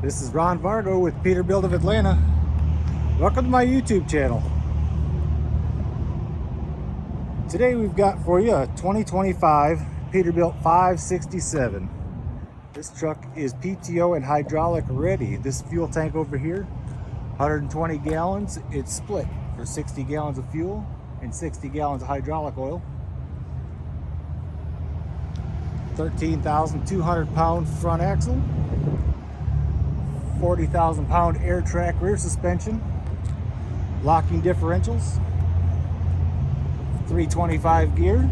This is Ron Vargo with Peterbilt of Atlanta. Welcome to my YouTube channel. Today we've got for you a 2025 Peterbilt 567. This truck is PTO and hydraulic ready. This fuel tank over here, 120 gallons. It's split for 60 gallons of fuel and 60 gallons of hydraulic oil. 13,200 pound front axle, 40,000 pound air track rear suspension, locking differentials, 325 gear,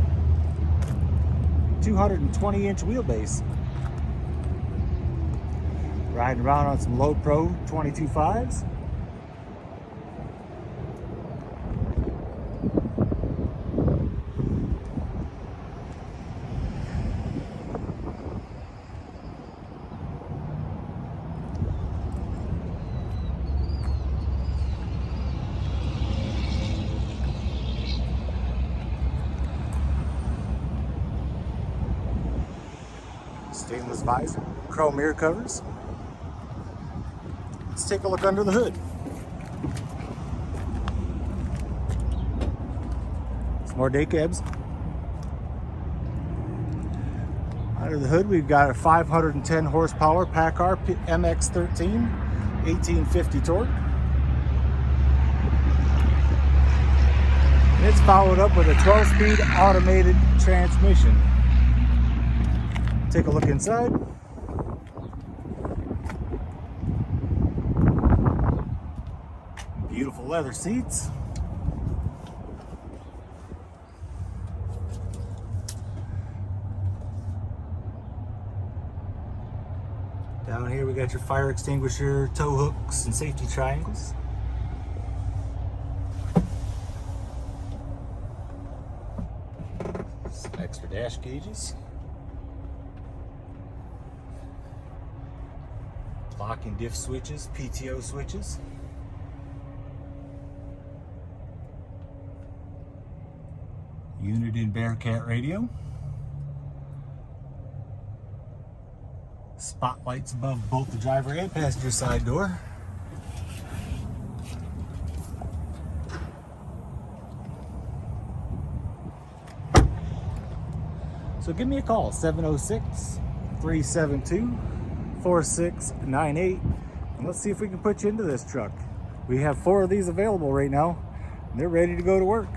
220 inch wheelbase. Riding around on some Low Pro 22.5s. Stainless visor, chrome mirror covers. Let's take a look under the hood. Some more day cabs. Under the hood, we've got a 510 horsepower Paccar MX-13, 1850 torque. And it's followed up with a 12-speed automated transmission. Take a look inside. Beautiful leather seats. Down here we got your fire extinguisher, tow hooks, and safety triangles. Some extra dash gauges. Locking diff switches, PTO switches. Unit in bearcat radio. Spotlights above both the driver and passenger side door. So give me a call, 706-372-4698, and let's see if we can put you into this truck. We have 4 of these available right now, and they're ready to go to work.